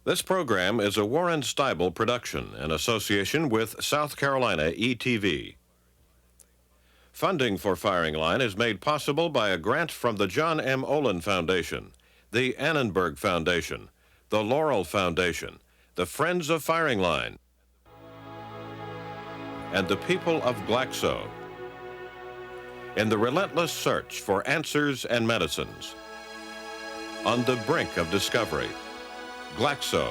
This program is a Warren Steibel production in association with South Carolina ETV. Funding for Firing Line is made possible by a grant from the John M. Olin Foundation, the Annenberg Foundation, the Laurel Foundation, the Friends of Firing Line, and the people of Glaxo. In the relentless search for answers and medicines, on the brink of discovery, Glaxo,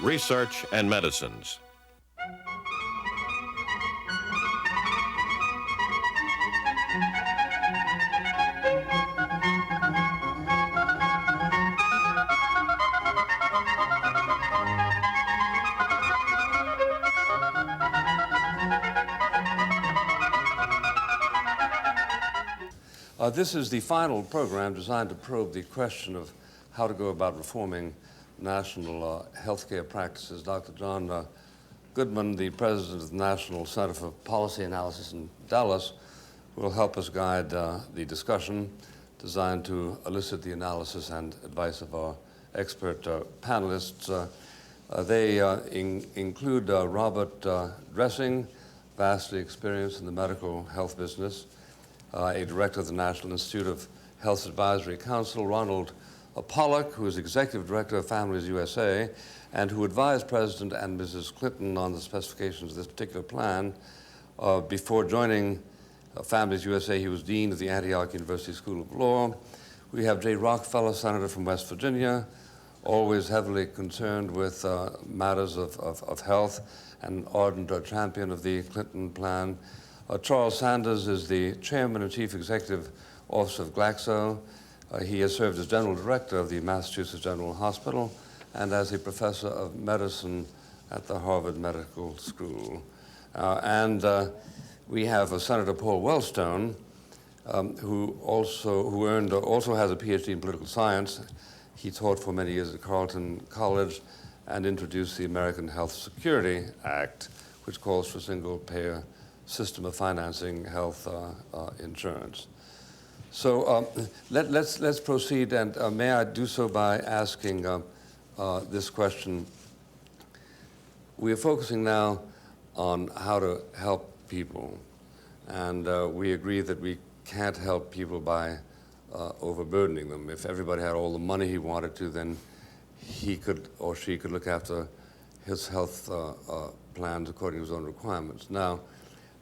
Research and Medicines. This is the final program designed to probe the question of how to go about reforming national healthcare practices. Dr. John Goodman, the president of the National Center for Policy Analysis in Dallas, will help us guide the discussion designed to elicit the analysis and advice of our expert panelists. They include Robert Dresing, vastly experienced in the medical health business, a director of the National Institute of Health Advisory Council, Ronald Pollack, who is executive director of Families USA, and who advised President and Mrs. Clinton on the specifications of this particular plan. Before joining Families USA, he was dean of the Antioch University School of Law. We have J. Rockefeller, senator from West Virginia, always heavily concerned with matters of health, and ardent champion of the Clinton plan. Charles Sanders is the chairman and chief executive officer of Glaxo. He has served as general director of the Massachusetts General Hospital and as a professor of medicine at the Harvard Medical School. We have Senator Paul Wellstone, who also has a PhD in political science. He taught for many years at Carleton College and introduced the American Health Security Act, which calls for a single-payer system of financing health insurance. So let's proceed, and may I do so by asking this question. We are focusing now on how to help people, and we agree that we can't help people by overburdening them. If everybody had all the money he wanted to, then he could or she could look after his health plans according to his own requirements. Now,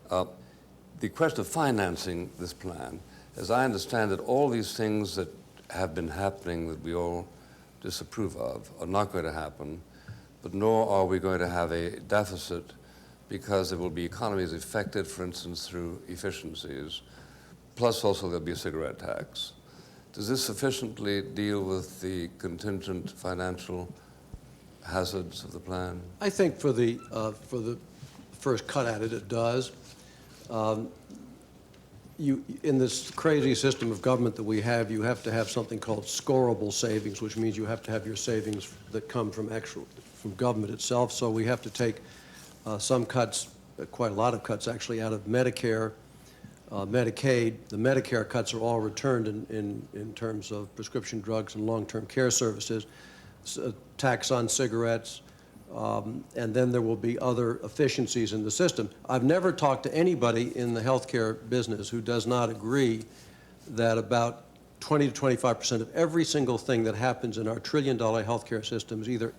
the question of financing this plan, as I understand it, all these things that have been happening that we all disapprove of are not going to happen, but nor are we going to have a deficit because there will be economies affected, for instance, through efficiencies, plus also there'll be a cigarette tax. Does this sufficiently deal with the contingent financial hazards of the plan? I think for the first cut at it, it does. In this crazy system of government that we have, you have to have something called scorable savings, which means you have to have your savings that come from government itself. So we have to take some cuts, quite a lot of cuts actually, out of Medicare, Medicaid. The Medicare cuts are all returned in terms of prescription drugs and long-term care services, tax on cigarettes, and then there will be other efficiencies in the system. I've never talked to anybody in the healthcare business who does not agree that about 20 to 25% of every single thing that happens in our trillion-dollar healthcare system is either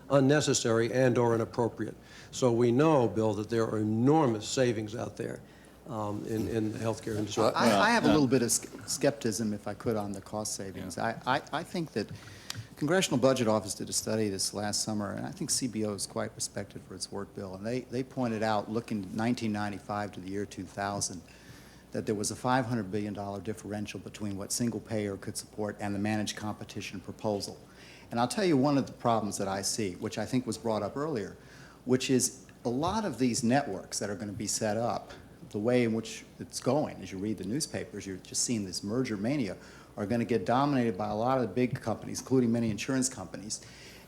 unnecessary and or inappropriate. So we know, Bill, that there are enormous savings out there in the healthcare industry. I have a little bit of skepticism, if I could, on the cost savings. Yeah. I think that Congressional Budget Office did a study this last summer, and I think CBO is quite respected for its work, Bill, and they pointed out, looking at 1995 to the year 2000, that there was a $500 billion differential between what single payer could support and the managed competition proposal. And I'll tell you one of the problems that I see, which I think was brought up earlier, which is a lot of these networks that are going to be set up, the way in which it's going, as you read the newspapers, you're just seeing this merger mania, are going to get dominated by a lot of the big companies, including many insurance companies.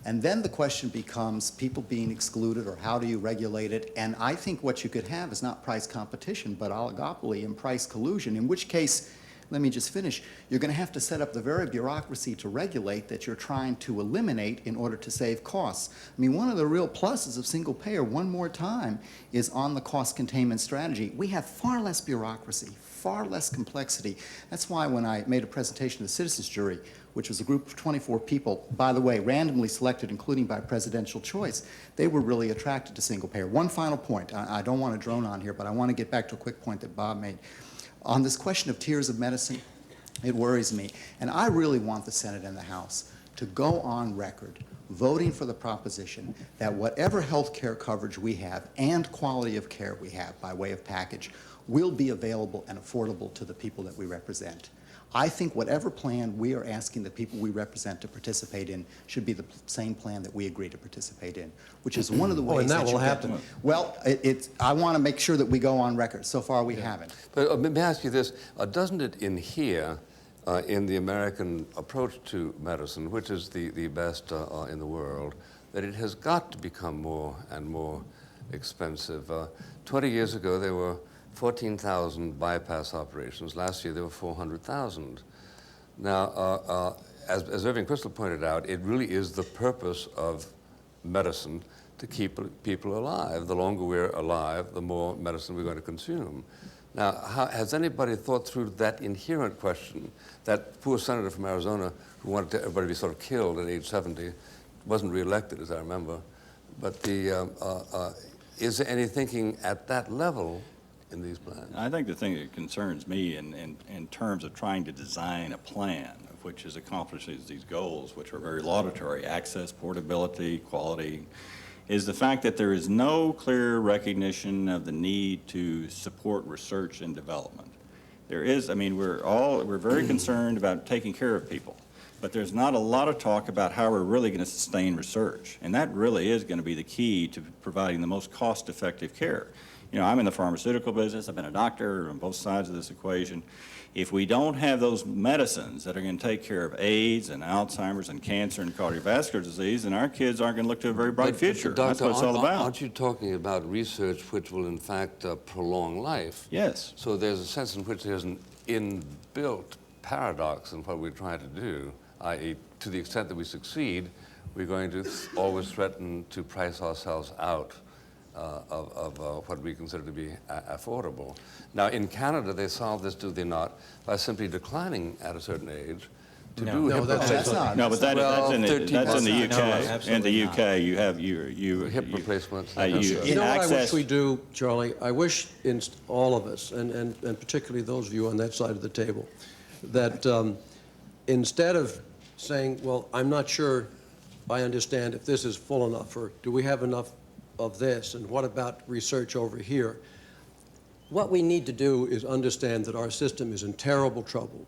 And then the question becomes people being excluded, or how do you regulate it? And I think what you could have is not price competition, but oligopoly and price collusion, in which case let me just finish. You're going to have to set up the very bureaucracy to regulate that you're trying to eliminate in order to save costs. I mean, one of the real pluses of single payer, one more time, is on the cost containment strategy. We have far less bureaucracy, far less complexity. That's why when I made a presentation to the citizens jury, which was a group of 24 people, by the way, randomly selected, including by presidential choice, they were really attracted to single payer. One final point. I don't want to drone on here, but I want to get back to a quick point that Bob made. On this question of tiers of medicine, it worries me. And I really want the Senate and the House to go on record voting for the proposition that whatever health care coverage we have and quality of care we have by way of package will be available and affordable to the people that we represent. I think whatever plan we are asking the people we represent to participate in should be the same plan that we agree to participate in, which is one of the ways and that will happen. Well, I want to make sure that we go on record. So far, we haven't. But may I ask you this? Doesn't it inhere in the American approach to medicine, which is the best in the world, that it has got to become more and more expensive? 20 years ago, there were 14,000 bypass operations. Last year, there were 400,000. Now, as Irving Kristol pointed out, it really is the purpose of medicine to keep people alive. The longer we're alive, the more medicine we're going to consume. Now, has anybody thought through that inherent question? That poor senator from Arizona who wanted everybody to be sort of killed at age 70, wasn't reelected, as I remember. But is there any thinking at that level in these plans? I think the thing that concerns me in terms of trying to design a plan which is accomplishes these goals, which are very laudatory, access, portability, quality, is the fact that there is no clear recognition of the need to support research and development. There is, I mean, we're very concerned about taking care of people, but there's not a lot of talk about how we're really going to sustain research, and that really is going to be the key to providing the most cost-effective care. You know, I'm in the pharmaceutical business. I've been a doctor on both sides of this equation. If we don't have those medicines that are going to take care of AIDS and Alzheimer's and cancer and cardiovascular disease, then our kids aren't going to look to a very bright future. Doctor, that's what it's all about. Aren't you talking about research which will, in fact, prolong life? Yes. So there's a sense in which there's an inbuilt paradox in what we're trying to do, i.e., to the extent that we succeed, we're going to always threaten to price ourselves out of what we consider to be affordable. Now, in Canada, they solve this, do they not, by simply declining at a certain age to do hip replacements. No, but that's in the UK. No, in the UK, you have you hip replacements. You know what I wish we do, Charlie? I wish all of us, and particularly those of you on that side of the table, that instead of saying, well, I'm not sure I understand if this is full enough, or do we have enough of this, and what about research over here? What we need to do is understand that our system is in terrible trouble,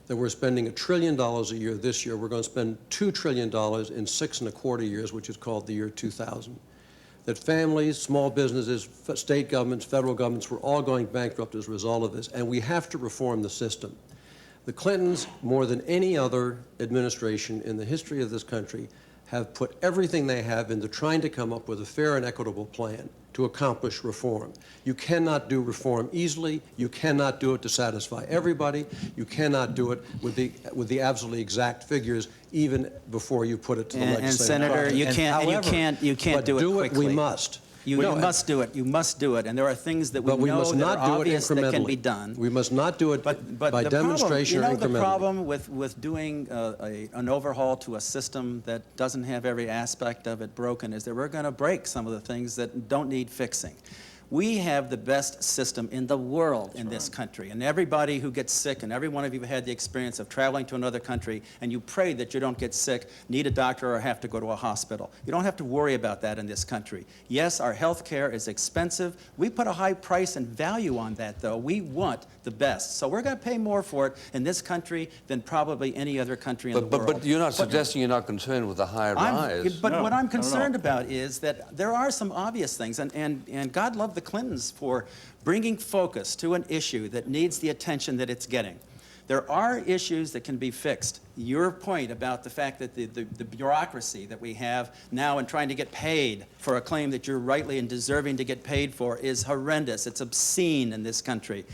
that we're spending $1 trillion a year this year. We're going to spend $2 trillion in 6.25 years, which is called the year 2000. That families, small businesses, state governments, federal governments, we're all going bankrupt as a result of this, and we have to reform the system. The Clintons, more than any other administration in the history of this country, have put everything they have into trying to come up with a fair and equitable plan to accomplish reform. You cannot do reform easily. You cannot do it to satisfy everybody. You cannot do it with the absolutely exact figures, even before you put it to the legislative And Senator, process. you can't do it quickly. We must. You must do it. You must do it. And there are things that we know that are obvious that can be done. We must not do it by demonstration or incrementally. The problem with doing an overhaul to a system that doesn't have every aspect of it broken is that we're going to break some of the things that don't need fixing. We have the best system in the world in this country. And everybody who gets sick, and every one of you have had the experience of traveling to another country, and you pray that you don't get sick, need a doctor, or have to go to a hospital. You don't have to worry about that in this country. Yes, our health care is expensive. We put a high price and value on that, though. We want the best. So we're going to pay more for it in this country than probably any other country in the world. But you're not suggesting you're not concerned with the high rise. But what I'm concerned about is that there are some obvious things, and God love the Clintons for bringing focus to an issue that needs the attention that it's getting. There are issues that can be fixed. Your point about the fact that the bureaucracy that we have now in trying to get paid for a claim that you're rightly and deserving to get paid for is horrendous. It's obscene in this country.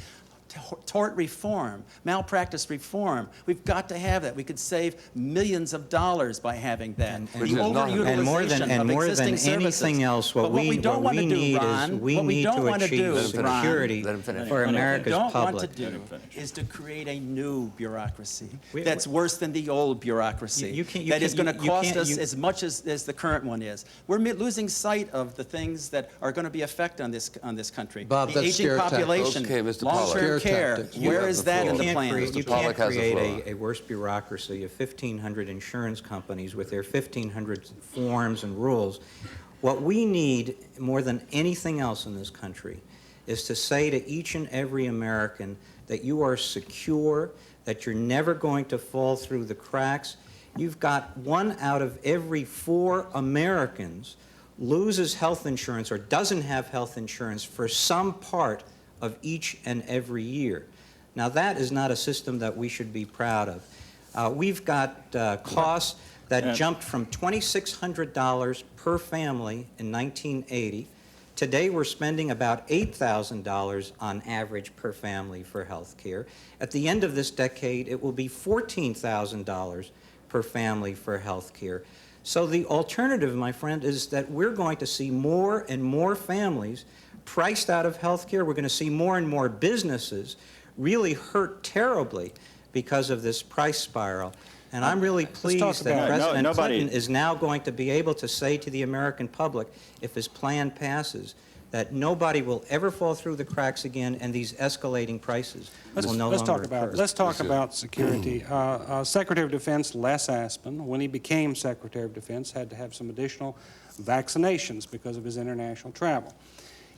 tort reform, malpractice reform. We've got to have that. We could save millions of dollars by having that. Which The is not- overutilization and of more existing than anything services. else, But what we don't want to do, need is Ron, we what we need don't to want to do, achieve Ron, security Let him finish. for what we America's don't public. want to do finish. is to create a new bureaucracy We- that's worse than the old bureaucracy. That is going to cost us as much as the current one is. We're losing sight of the things that are going to be effect on this country. Bob, the that's aging scare tactics. population, Okay, Mr. long-term Pollack. care. Scare tactics. You Where have is the that floor. in the You plan? can't Pollack has the create floor. a worse bureaucracy of 1,500 insurance companies with their 1,500 forms and rules. What we need more than anything else in this country is to say to each and every American that you are secure, that you're never going to fall through the cracks. You've got 1 out of every 4 Americans loses health insurance or doesn't have health insurance for some part of each and every year. Now, that is not a system that we should be proud of. We've got costs that jumped from $2,600 per family in 1980. Today, we're spending about $8,000 on average per family for health care. At the end of this decade, it will be $14,000 per family for health care. So the alternative, my friend, is that we're going to see more and more families priced out of health care. We're going to see more and more businesses really hurt terribly because of this price spiral. And I'm really pleased that President Clinton is now going to be able to say to the American public, if his plan passes, that nobody will ever fall through the cracks again, and these escalating prices will no longer occur. Let's talk about security. Secretary of Defense Les Aspin, when he became Secretary of Defense, had to have some additional vaccinations because of his international travel.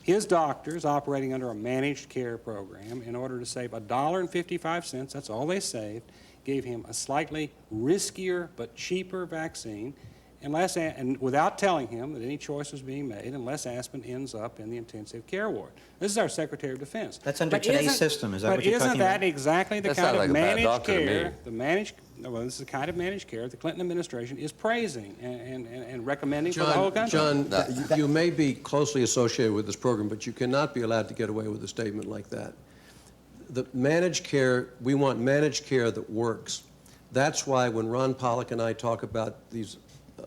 His doctors, operating under a managed care program, in order to save $1.55, that's all they saved, gave him a slightly riskier but cheaper vaccine, and without telling him that any choice was being made, and Les Aspin ends up in the intensive care ward. This is our Secretary of Defense. That's under today's system, is that what you're talking But isn't about? that exactly the That kind sounds of like a bad managed doctor to care, me. well, this is the kind of managed care the Clinton administration is praising and recommending for the whole country? John, you may be closely associated with this program, but you cannot be allowed to get away with a statement like that. The managed care, we want managed care that works. That's why when Ron Pollack and I talk about these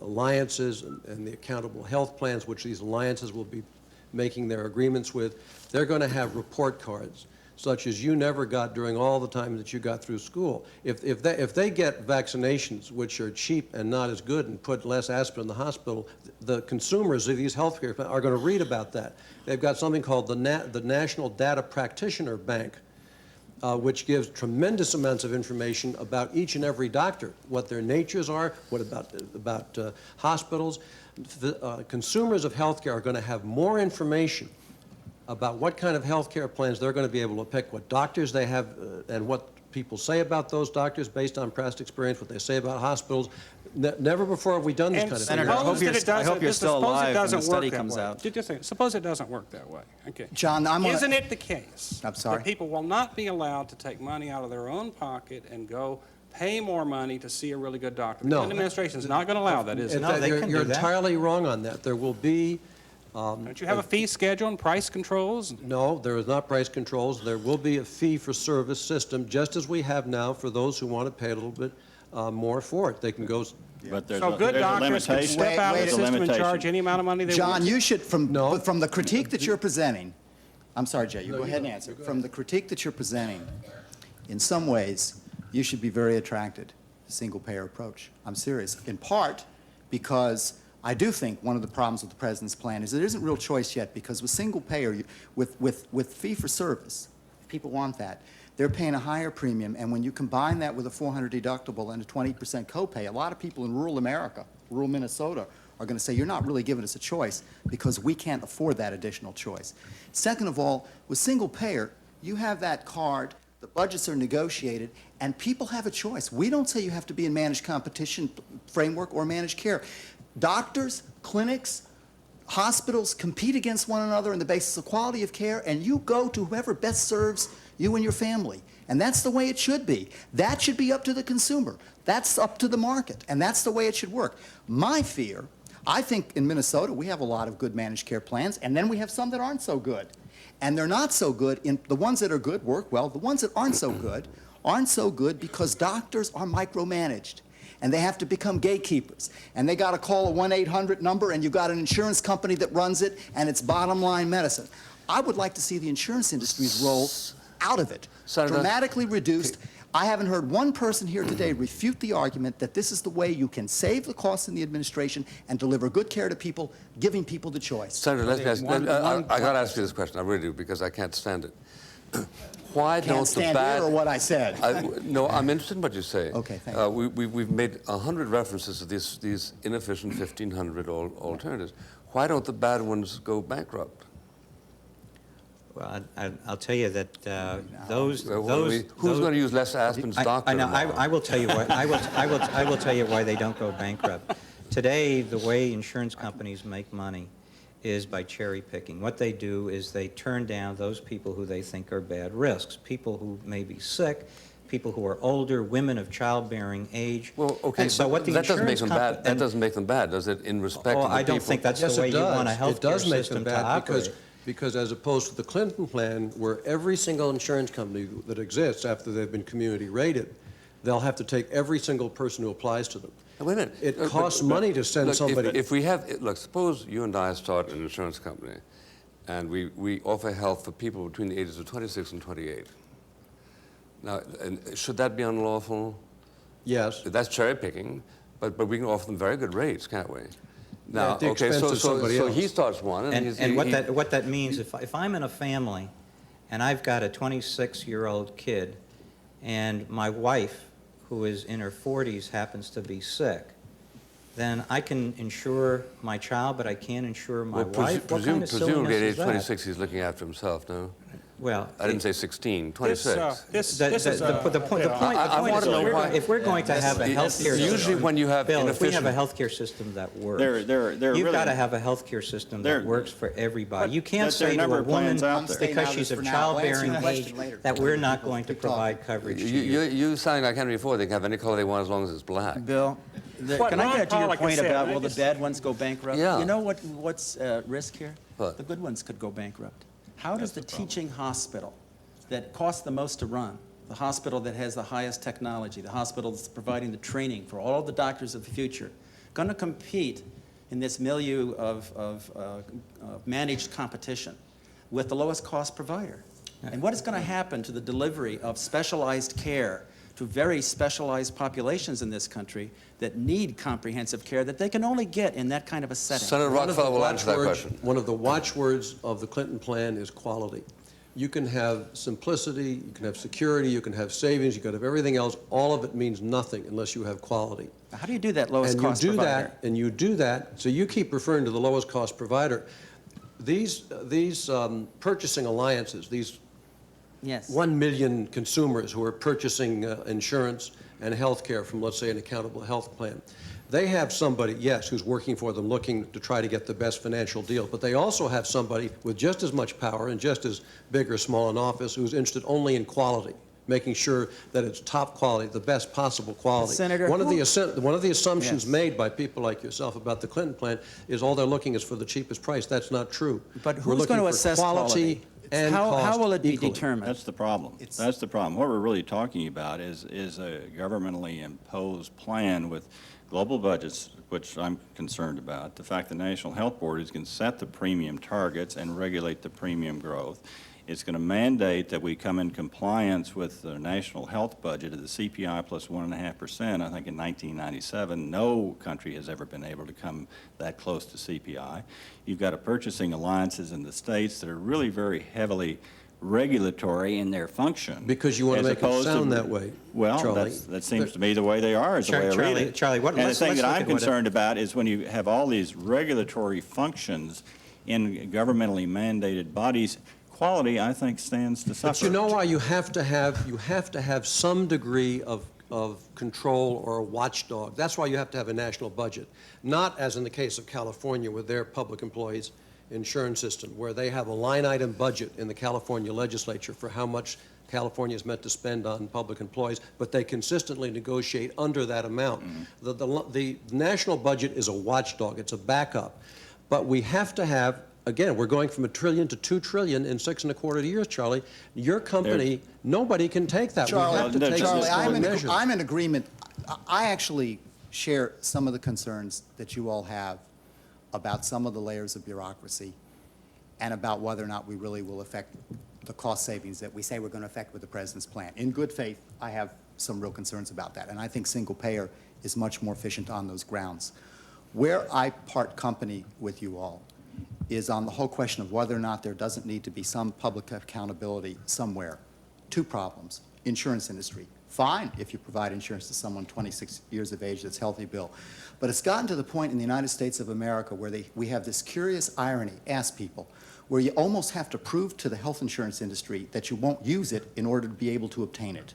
alliances and the accountable health plans, which these alliances will be making their agreements with, they're going to have report cards, such as you never got during all the time that you got through school. If they get vaccinations which are cheap and not as good and put less aspirin in the hospital, the consumers of these healthcare plans are going to read about that. They've got something called the National Data Practitioner Bank, which gives tremendous amounts of information about each and every doctor, what their natures are, what about hospitals. Consumers of healthcare are going to have more information about what kind of healthcare plans they're going to be able to pick, what doctors they have, and what people say about those doctors based on past experience, what they say about hospitals. Never before have we done this kind of thing. Senator, I hope you're still alive when the study comes out. Suppose it doesn't work that way. Okay. John, Isn't it the case I'm sorry? that people will not be allowed to take money out of their own pocket and go pay more money to see a really good doctor? No. The Clinton administration is not going to allow that, is it? In No, fact, they you're can do that. entirely wrong on that. There will be Don't you have a fee schedule and price controls? no, there is not price controls. There will be a fee-for-service system, just as we have now for those who want to pay a little bit more for it. They can go. But there's So a good there's a doctors can limitation. step out of the There's a system and limitation. charge any amount of money they John, want. you should, from No. the critique that you're presenting, I'm sorry, Jay, you go ahead and answer. From the critique that you're presenting, in some ways, you should be very attracted to the single-payer approach. I'm serious. In part because I do think one of the problems with the president's plan is there isn't real choice yet, because with single-payer, with fee-for-service, people want that. They're paying a higher premium, and when you combine that with a $400 deductible and a 20% copay, a lot of people in rural America, rural Minnesota, are going to say, you're not really giving us a choice because we can't afford that additional choice. Second of all, with single payer, you have that card, the budgets are negotiated, and people have a choice. We don't say you have to be in managed competition framework or managed care. Doctors, clinics, hospitals compete against one another on the basis of quality of care, and you go to whoever best serves you and your family. And that's the way it should be. That should be up to the consumer. That's up to the market, and that's the way it should work. My fear, I think in Minnesota we have a lot of good managed care plans, and then we have some that aren't so good. And they're not so good, the ones that are good work well, the ones that aren't so good because doctors are micromanaged. And they have to become gatekeepers. And they got to call a 1-800 number, and you've got an insurance company that runs it, and it's bottom line medicine. I would like to see the insurance industry's role out of it, dramatically reduced. I haven't heard one person here today refute the argument that this is the way you can save the costs in the administration and deliver good care to people, giving people the choice. Senator, let me ask I got to ask you this question. I really do, because I can't stand it. Why don't the bad... Can't stand it or what I said? No, I'm interested in what you say. Okay, thank you. We've made 100 references to these inefficient 1,500 alternatives. Why don't the bad ones go bankrupt? Well, I'll tell you that Who's going to use Les Aspen's doctor? I know. I will tell you why. I will tell you why they don't go bankrupt. Today, the way insurance companies make money is by cherry picking. What they do is they turn down those people who they think are bad risks, people who may be sick, people who are older, women of childbearing age. Well, okay, and so what the that doesn't make insurance them bad. That doesn't make them bad, does it? In respect to the I don't people? think that's Yes, the way it you does. want a healthcare It does make system them to bad operate. because as opposed to the Clinton plan, where every single insurance company that exists after they've been community rated, they'll have to take every single person who applies to them. Now, wait a minute. It costs money to send look, somebody. If we have, look, suppose you and I start an insurance company, and we offer health for people between the ages of 26 and 28. Now, and should that be unlawful? Yes. That's cherry picking, but we can offer them very good rates, can't we? Now, at the okay, expense of somebody else. he starts one, And what that means, if I'm in a family and I've got a 26-year-old kid and my wife, who is in her 40s, happens to be sick, then I can insure my child, but I can't insure my wife? What kind of presumably at silliness age is that? 26 he's looking after himself, no? Well, I didn't say 16, 26. The point is, if we're going to have a healthcare system, usually when you have Bill, if we have a inefficient... healthcare system that works, you've got to have a healthcare system that works for everybody. You can't say to a woman, plans out there. because she's of childbearing age, that we're not going to provide coverage to you. You sound like Henry Ford. They can have any color they want as long as it's black. Bill, can I get to your point about will the bad ones go bankrupt? Yeah. You know what's risk here? What? The good ones could go bankrupt. How does the teaching hospital that costs the most to run, the hospital that has the highest technology, the hospital that's providing the training for all the doctors of the future, going to compete in this milieu of managed competition with the lowest cost provider? And what is going to happen to the delivery of specialized care to very specialized populations in this country that need comprehensive care that they can only get in that kind of a setting? Senator Rockefeller will answer that question. One of the watchwords of the Clinton plan is quality. You can have simplicity, you can have security, you can have savings, you can have everything else. All of it means nothing unless you have quality. How do you do that lowest cost provider? And you do that, so you keep referring to the lowest cost provider. These purchasing alliances, these Yes. 1 million consumers who are purchasing insurance and health care from, let's say, an accountable health plan. They have somebody, yes, who's working for them, looking to try to get the best financial deal, but they also have somebody with just as much power and just as big or small an office who's interested only in quality, making sure that it's top quality, the best possible quality. Senator, one of the assumptions Yes. made by people like yourself about the Clinton plan is all they're looking is for the cheapest price. That's not true. But We're who's looking going to for assess quality? and How cost will it be equally. determined? That's the problem. That's the problem. What we're really talking about is a governmentally imposed plan with global budgets, which I'm concerned about. The fact the National Health Board is going to set the premium targets and regulate the premium growth. It's going to mandate that we come in compliance with the national health budget of the CPI plus 1.5%. I think in 1997, no country has ever been able to come that close to CPI. You've got purchasing alliances in the states that are really very heavily regulatory in their function. Because you want to make it sound that way, Well, Charlie. that seems to me the way they are, is the way I read it. Charlie, and the thing that I'm concerned about is when you have all these regulatory functions in governmentally mandated bodies, quality, I think, stands to suffer. But you know why you have to have some degree of control or a watchdog. That's why you have to have a national budget. Not as in the case of California with their public employees insurance system, where they have a line item budget in the California legislature for how much California is meant to spend on public employees, but they consistently negotiate under that amount. The national budget is a watchdog. It's a backup. But we have to have again, we're going from $1 trillion to $2 trillion in 6.25 years, Charlie. Your company, nobody can take that. We have to take Charlie, some measures. I'm in agreement. I actually share some of the concerns that you all have about some of the layers of bureaucracy and about whether or not we really will affect the cost savings that we say we're going to affect with the President's plan. In good faith, I have some real concerns about that, and I think single payer is much more efficient on those grounds. Where I part company with you all is on the whole question of whether or not there doesn't need to be some public accountability somewhere. Two problems. Insurance industry. Fine if you provide insurance to someone 26 years of age that's healthy, Bill. But it's gotten to the point in the United States of America where we have this curious irony, ask people, where you almost have to prove to the health insurance industry that you won't use it in order to be able to obtain it.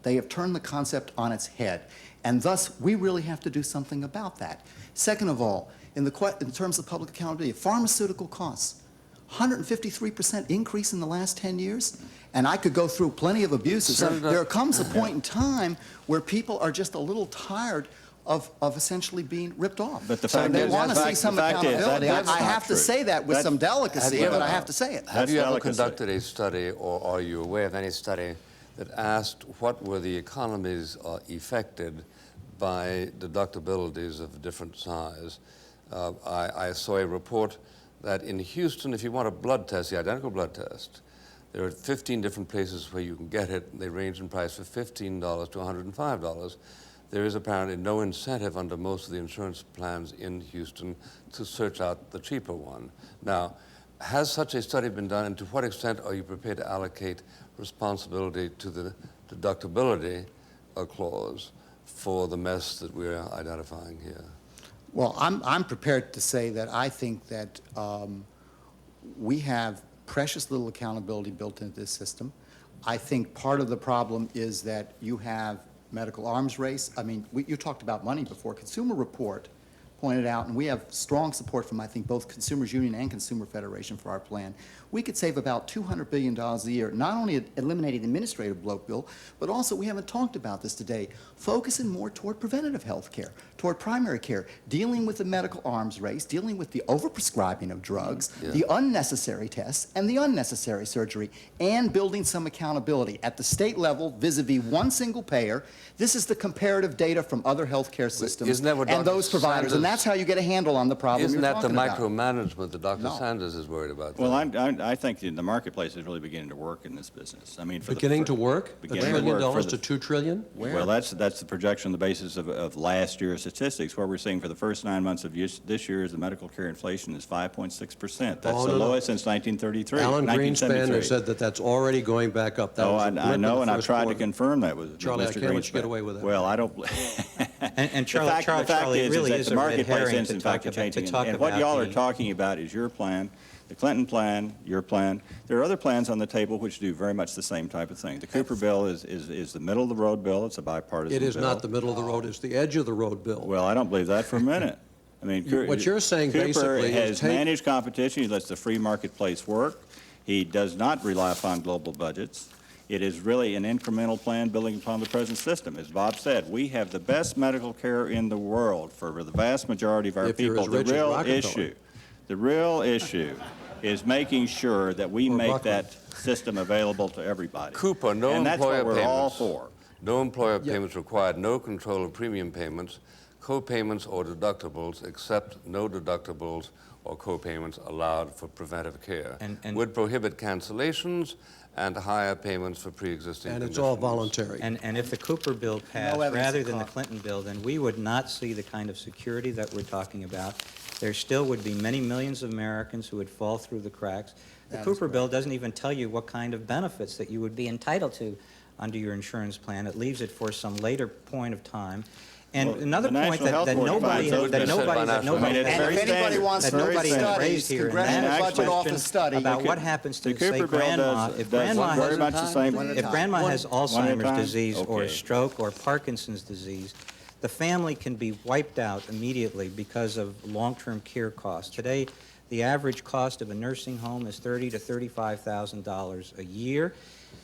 They have turned the concept on its head, and thus we really have to do something about that. Second of all, in terms of public accountability, pharmaceutical costs, 153% increase in the last 10 years, and I could go through plenty of abuses. There comes a point in time where people are just a little tired of essentially being ripped off. But the fact they is, want to see some accountability. I have to say that with some delicacy, but I have to say it. Have you ever conducted a study, or are you aware of any study that asked what were the economies affected by deductibilities of different size? I saw a report that in Houston, if you want a blood test, the identical blood test, there are 15 different places where you can get it. They range in price from $15 to $105. There is apparently no incentive under most of the insurance plans in Houston to search out the cheaper one. Now, has such a study been done, and to what extent are you prepared to allocate responsibility to the deductibility clause for the mess that we're identifying here? Well, I'm prepared to say that I think that we have precious little accountability built into this system. I think part of the problem is that you have medical arms race. I mean, you talked about money before. Consumer Report pointed out, and we have strong support from, I think, both Consumers Union and Consumer Federation for our plan. We could save about $200 billion a year, not only eliminating the administrative bloat, Bill, but also, we haven't talked about this today, focusing more toward preventative health care, toward primary care, dealing with the medical arms race, dealing with the overprescribing of drugs, the unnecessary tests, and the unnecessary surgery, and building some accountability at the state level vis-a-vis one single payer. This is the comparative data from other healthcare systems and those providers, and that's how you get a handle on the problem. Isn't that the about. micromanagement that Dr. Sanders is worried about? Well, I think the marketplace is really beginning to work in this business. I mean, Beginning to work? $1 trillion to $2 trillion? Well, that's the projection on the basis of last year's statistics. What we're seeing for the first 9 months of this year is the medical care inflation is 5.6%. That's the lowest since 1933. Alan Greenspan has said that that's already going back up. That I know, and I've tried to confirm that with Charlie, Mr. I can't let you Greenspan. get away with that. Well, I don't. And Charlie, the fact is really that is the a red marketplace herring is to in talk fact changing. And about what y'all are talking about is your plan, the Clinton plan, your plan. There are other plans on the table which do very much the same type of thing. The Cooper bill is the middle of the road bill. It's a bipartisan bill. It is not the middle of the road. It's the edge of the road bill. Well, I don't believe that for a minute. I mean, what you're saying Cooper basically has managed competition. He lets the free marketplace work. He does not rely upon global budgets. It is really an incremental plan building upon the present system. As Bob said, we have the best medical care in the world for the vast majority of our people. The real issue is making sure that we make Buckley. that system available to everybody. Cooper, no and that's employer what we're payments. all for. No employer payments required, no control of premium payments, co-payments or deductibles, except no deductibles or co-payments allowed for preventive care. And would prohibit cancellations and higher payments for pre-existing And conditions. it's all voluntary. And if the Cooper bill passed rather than the Clinton bill, then we would not see the kind of security that we're talking about. There still would be many millions of Americans who would fall through the cracks. The Cooper bill doesn't even tell you what kind of benefits that you would be entitled to under your insurance plan. It leaves it for some later point of time. And Well, another the point National that Health Board nobody finds those And if anybody wants that to nobody read has studies, raised here, and Congressional that Budget question Office study. about what happens to, The say, Cooper bill grandma, does if grandma very has, much the same. if grandma has Alzheimer's time? disease or Okay. stroke or Parkinson's disease, the family can be wiped out immediately because of long-term care costs. Today, the average cost of a nursing home is $30,000 to $35,000 a year,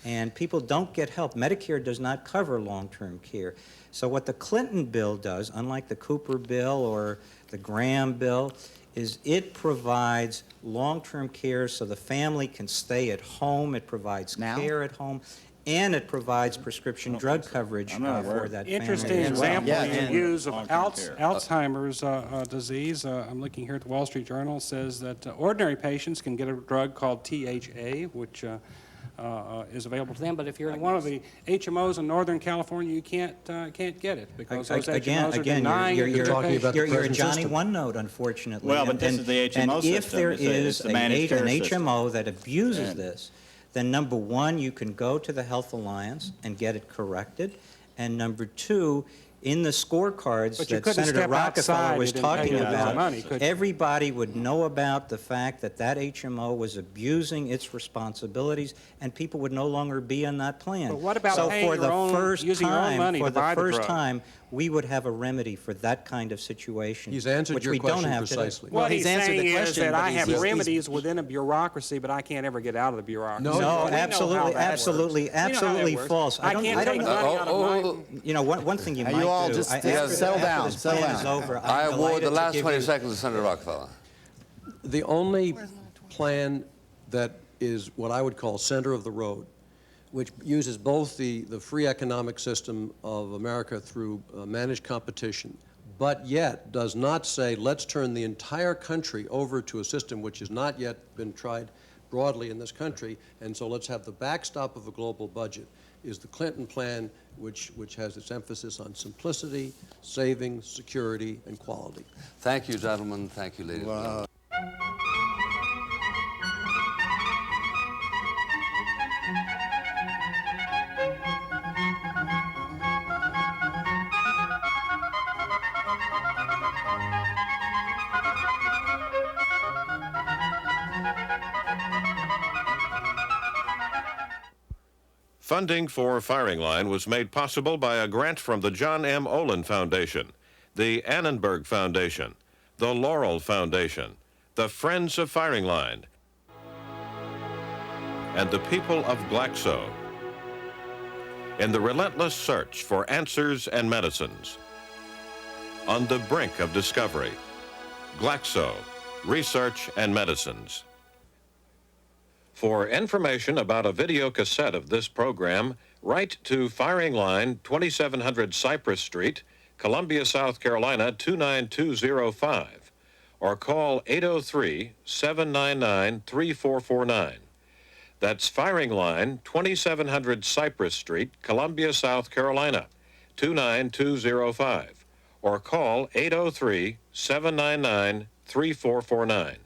and people don't get help. Medicare does not cover long-term care. So what the Clinton bill does, unlike the Cooper bill or the Graham bill, is it provides long-term care so the family can stay at home, it provides Now? care at home, and it provides prescription drug coverage for that Interesting family as well. example Yeah, you and- use of Long-term care. Alzheimer's disease. I'm looking here at the Wall Street Journal. It says that ordinary patients can get a drug called THA, which is available to them. But if you're in one of the HMOs in Northern California, you can't get it because those HMOs are denying it to their talking about patients. the You're a present Johnny system. One Note, unfortunately. Well, but this is the HMO and if system. there It's is the managed care an system. HMO that abuses And- this, then number one, you can go to the Health Alliance and get it corrected, and number two, in the scorecards But you that couldn't Senator step Rockefeller outside was it and talking pay the about, money, could you? everybody would know about the fact that that HMO was abusing its responsibilities, and people would no longer be on that plan. But what about so paying for your the own- first using your own time, money for to the buy the first drug? time, we would have a remedy for that kind of situation. He's answered which your we don't question have today. precisely. What he's he's answered the saying is question, that but I have he's- remedies within a bureaucracy, but I can't ever get out of the bureaucracy. No, No, We know how absolutely, that absolutely, works. We know how that absolutely works. false. I can't take money out of my... You know, one thing you Now, might you all do, just after settle down, this settle plan is down. over, I I'm award the delighted to last give 20 you- seconds to Senator Rockefeller. The only plan that is what I would call center of the road, which uses both the free economic system of America through managed competition, but yet does not say, let's turn the entire country over to a system which has not yet been tried broadly in this country, and so let's have the backstop of a global budget, is the Clinton plan, which has its emphasis on simplicity, savings, security, and quality. Thank you, gentlemen. Thank you, ladies and gentlemen. Funding for Firing Line was made possible by a grant from the John M. Olin Foundation, the Annenberg Foundation, the Laurel Foundation, the Friends of Firing Line, and the people of Glaxo. In the relentless search for answers and medicines, on the brink of discovery, Glaxo, Research and Medicines. For information about a video cassette of this program, write to Firing Line, 2700 Cypress Street, Columbia, South Carolina, 29205, or call 803-799-3449. That's Firing Line, 2700 Cypress Street, Columbia, South Carolina, 29205, or call 803-799-3449.